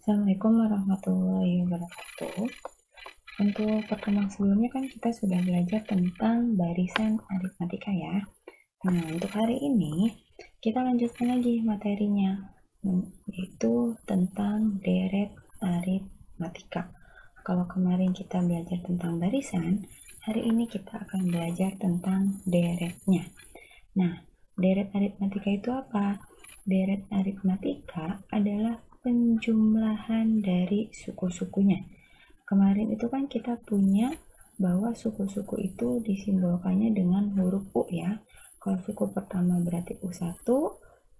Assalamualaikum warahmatullahi wabarakatuh. Untuk pertemuan sebelumnya kan kita sudah belajar tentang barisan aritmatika ya. Nah, untuk hari ini kita lanjutkan lagi materinya, yaitu tentang deret aritmatika. Kalau kemarin kita belajar tentang barisan, hari ini kita akan belajar tentang deretnya. Nah, deret aritmatika itu apa? Deret aritmatika adalah penjumlahan dari suku-sukunya. Kemarin itu kan kita punya bahwa suku-suku itu disimbolkannya dengan huruf U ya. Kalau suku pertama berarti U1,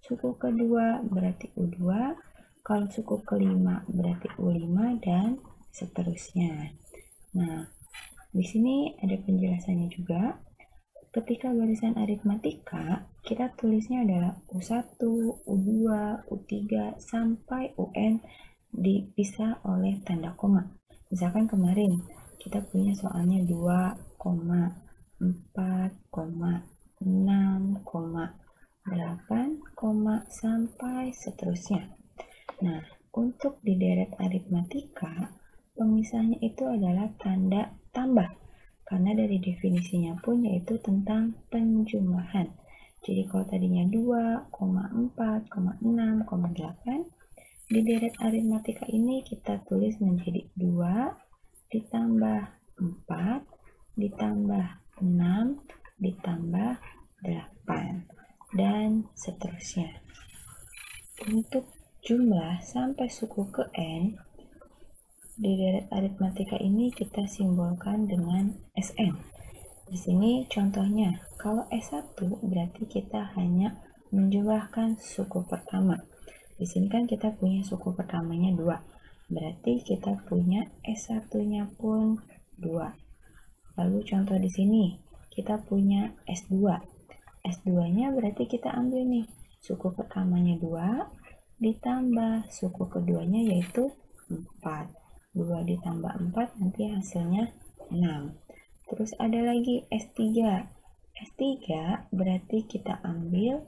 suku kedua berarti U2, kalau suku kelima berarti U5 dan seterusnya. Nah, di sini ada penjelasannya juga. Ketika barisan aritmatika, kita tulisnya adalah U1, U2, U3 sampai UN dipisah oleh tanda koma. Misalkan kemarin kita punya soalnya 2, 4, 6, 8, sampai seterusnya. Nah, untuk di deret aritmatika, pemisahnya itu adalah tanda tambah. Karena dari definisinya pun yaitu tentang penjumlahan. Jadi kalau tadinya 2, 4, 6, 8, di deret aritmatika ini kita tulis menjadi 2 ditambah 4 ditambah 6 ditambah 8 dan seterusnya. Untuk jumlah sampai suku ke N di deret aritmatika ini kita simbolkan dengan SN. Di sini contohnya, kalau S1 berarti kita hanya menjumlahkan suku pertama. Di sini kan kita punya suku pertamanya 2. Berarti kita punya S1-nya pun 2. Lalu contoh di sini, kita punya S2. S2-nya berarti kita ambil nih, suku pertamanya 2 ditambah suku keduanya yaitu 4. 2 ditambah 4 nanti hasilnya 6. Terus ada lagi S3. S3 berarti kita ambil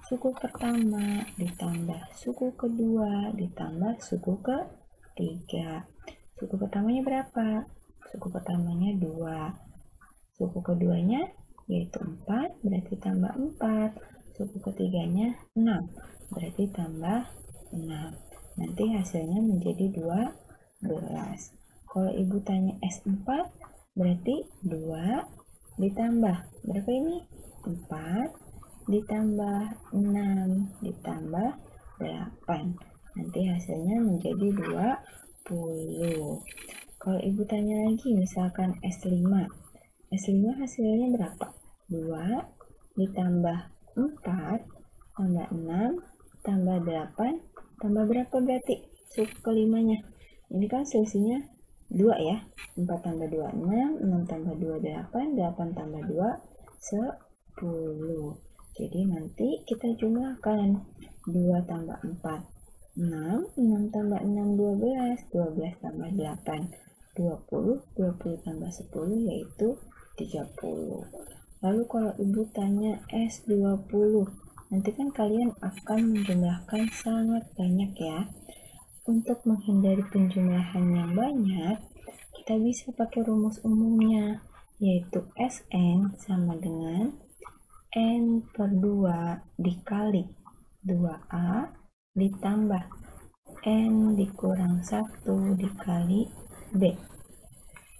suku pertama ditambah suku kedua ditambah suku ketiga. Suku pertamanya berapa? Suku pertamanya 2. Suku keduanya yaitu 4 berarti tambah 4. Suku ketiganya 6 berarti tambah 6. Nanti hasilnya menjadi 12. Kalau ibu tanya S4 berarti 2 ditambah berapa ini? 4 ditambah 6 ditambah 8. Nanti hasilnya menjadi 20. Kalau ibu tanya lagi misalkan S5. S5 hasilnya berapa? 2 ditambah 4 tambah 6 tambah 8 tambah berapa berarti? Suku kelimanya. Ini kan selisihnya 2 ya. 4 tambah 2, 6, 6 tambah 2, 8, 8 tambah 2, 10. Jadi nanti kita jumlahkan 2 tambah 4, 6, 6 tambah 6, 12, 12 tambah 8, 20, 20 tambah 10 yaitu 30. Lalu kalau ibu tanya S20, nanti kan kalian akan menjumlahkan sangat banyak ya. Untuk menghindari penjumlahan yang banyak, kita bisa pakai rumus umumnya, yaitu Sn sama dengan N per 2 dikali 2A ditambah N dikurang 1 dikali B.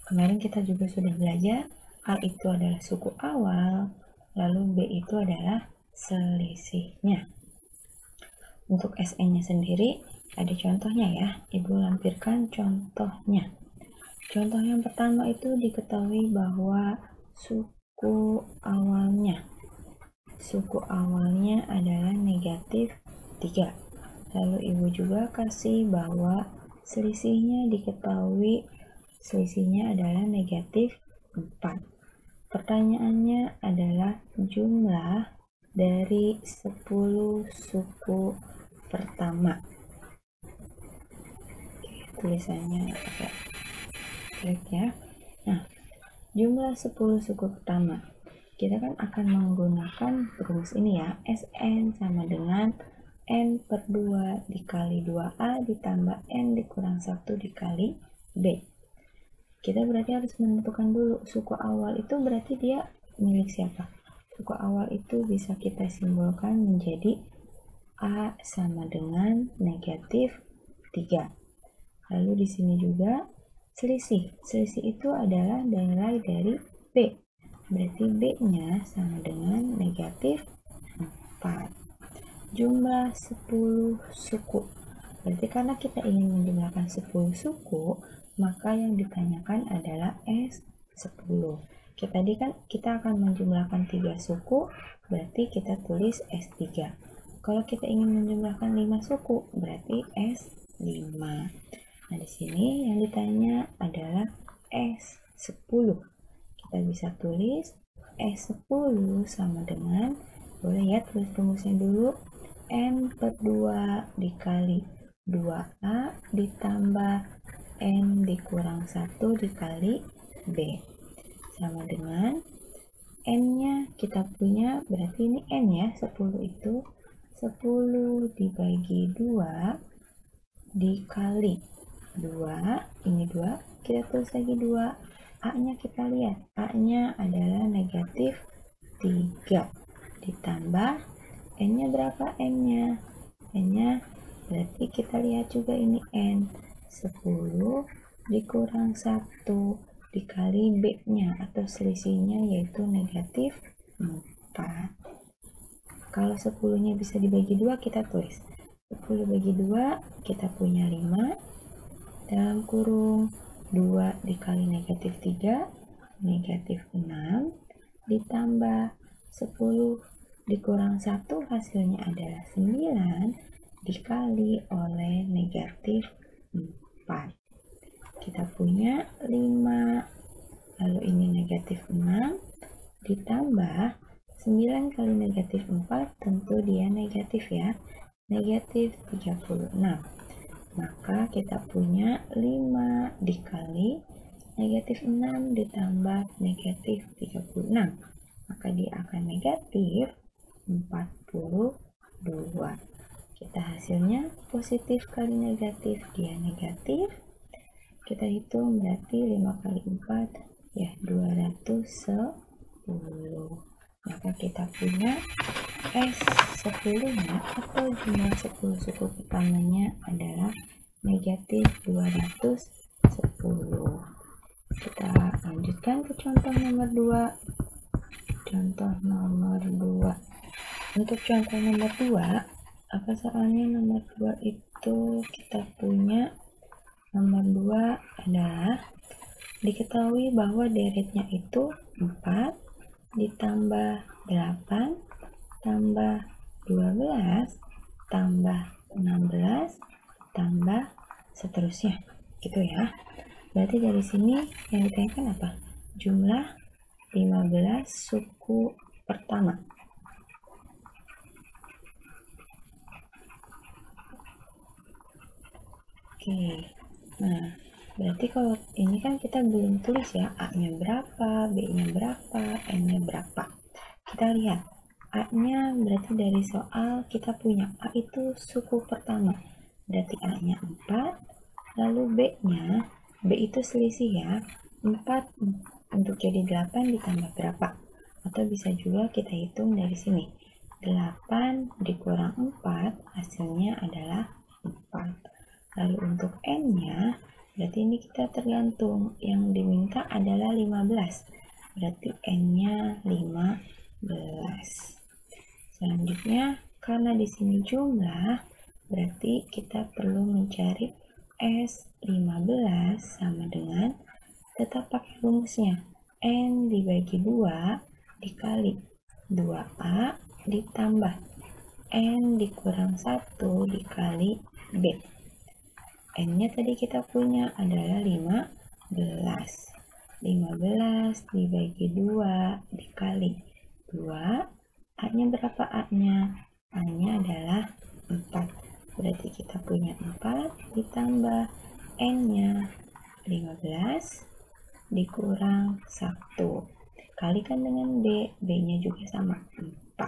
Kemarin kita juga sudah belajar, A itu adalah suku awal, lalu B itu adalah selisihnya. Untuk Sn-nya sendiri, ada contohnya ya, ibu lampirkan contohnya. Contoh yang pertama itu diketahui bahwa suku awalnya adalah negatif 3. Lalu ibu juga kasih bahwa selisihnya diketahui selisihnya adalah negatif 4. Pertanyaannya adalah jumlah dari 10 suku pertama. Tulisannya agak jelek ya. Nah, jumlah 10 suku pertama. Kita kan akan menggunakan rumus ini ya. Sn sama dengan N per 2 dikali 2A ditambah N dikurang 1 dikali B. Kita berarti harus menentukan dulu suku awal itu berarti dia milik siapa. Suku awal itu bisa kita simbolkan menjadi A sama dengan negatif 3. Lalu di sini juga selisih. Selisih itu adalah nilai dari B. Berarti B-nya sama dengan negatif 4. Jumlah 10 suku. Berarti karena kita ingin menjumlahkan 10 suku, maka yang ditanyakan adalah S10. Tadi kan kita akan menjumlahkan 3 suku, berarti kita tulis S3. Kalau kita ingin menjumlahkan 5 suku, berarti S5. Nah, di sini yang ditanya adalah S10. Kita bisa tulis S10 sama dengan, boleh ya tulis rumusnya dulu, N per 2 dikali 2A ditambah N dikurang 1 dikali B. Sama dengan N-nya kita punya, berarti ini N ya, 10 itu 10 dibagi 2 dikali 2, ini 2, kita tulis lagi 2. A-nya kita lihat, A-nya adalah negatif 3 ditambah N-nya berapa N-nya? N-nya berarti kita lihat juga ini N 10 dikurang 1 dikali B-nya atau selisihnya yaitu negatif 4. Kalau 10-nya bisa dibagi 2 kita tulis 10 bagi 2 kita punya 5 dalam kurung 2 dikali negatif 3 negatif 6 ditambah 10 dikurang 1 hasilnya adalah 9 dikali oleh negatif 4. Kita punya 5, lalu ini negatif 6 ditambah 9 kali negatif 4, tentu dia negatif ya, negatif 36. Maka kita punya 5 dikali negatif 6 ditambah negatif 36. Maka dia akan negatif 42. Kita hasilnya positif kali negatif, dia negatif. Kita hitung berarti 5 kali 4 ya 210. Maka kita punya S10 nya atau jumlah 10 suku pertamanya adalah negatif 210. Kita lanjutkan ke contoh nomor 2. Contoh nomor 2. Untuk contoh nomor 2, apa soalnya nomor 2 itu kita punya nomor 2 adalah diketahui bahwa deretnya itu 4 ditambah 8 tambah 12 tambah 16 tambah seterusnya gitu ya. Berarti dari sini yang ditanyakan apa? Jumlah 15 suku pertama. Oke, nah berarti kalau ini kan kita belum tulis ya A-nya berapa, B-nya berapa, N-nya berapa. Kita lihat A-nya berarti dari soal kita punya A itu suku pertama, berarti A-nya 4, lalu B-nya, B itu selisih ya, 4 untuk jadi 8 ditambah berapa, atau bisa juga kita hitung dari sini, 8 dikurang 4 hasilnya adalah 4. Lalu untuk N-nya, berarti ini kita tergantung, yang diminta adalah 15, berarti N-nya 15. Selanjutnya, karena di sini jumlah, berarti kita perlu mencari S15 sama dengan, tetap pakai rumusnya, N dibagi 2 dikali 2A ditambah N dikurang 1 dikali B. N-nya tadi kita punya adalah 15. 15 dibagi 2 dikali 2. A-nya berapa A-nya? A-nya adalah 4. Berarti kita punya 4 ditambah N-nya 15 dikurang 1. Kalikan dengan B. B-nya juga sama 4.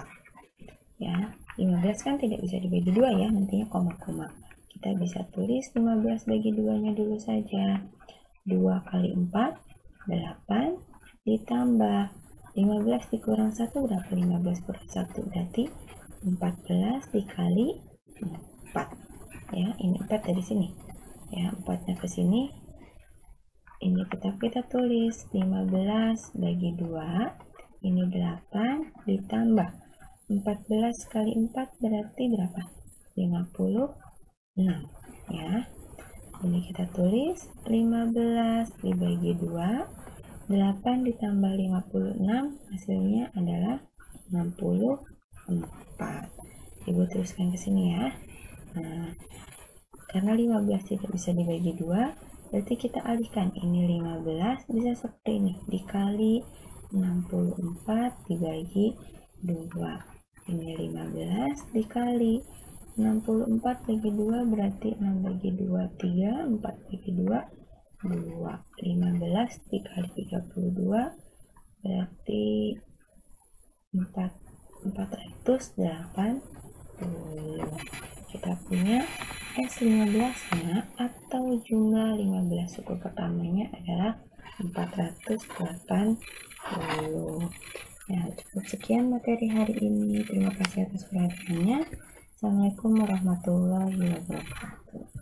Ya. 15 kan tidak bisa dibagi 2 ya, nantinya koma-koma. Kita bisa tulis 15 bagi 2-nya dulu saja. 2 kali 4, 8, ditambah 15 dikurang 1 berapa? 15 kurang 1 berarti 14 dikali 4. Ya, ini 4 dari sini. Ya, 4-nya ke sini. Ini kita tulis 15 bagi 2, ini 8 ditambah 14 kali 4 berarti berapa? 56 ya. Ini kita tulis 15 dibagi 2, 8 ditambah 56 hasilnya adalah 64. Ibu teruskan ke sini ya. Nah, karena 15 tidak bisa dibagi 2, berarti kita alihkan. Ini 15 bisa seperti ini, dikali 64 dibagi 2. Ini 15 dikali 64 bagi 2 berarti 6 bagi 2, 3, 4 bagi 2, 2. 15 dikali 32 berarti 480. Kita punya S15-nya atau jumlah 15 suku pertamanya adalah 480. Ya, cukup sekian materi hari ini. Terima kasih atas perhatiannya. Assalamualaikum warahmatullahi wabarakatuh.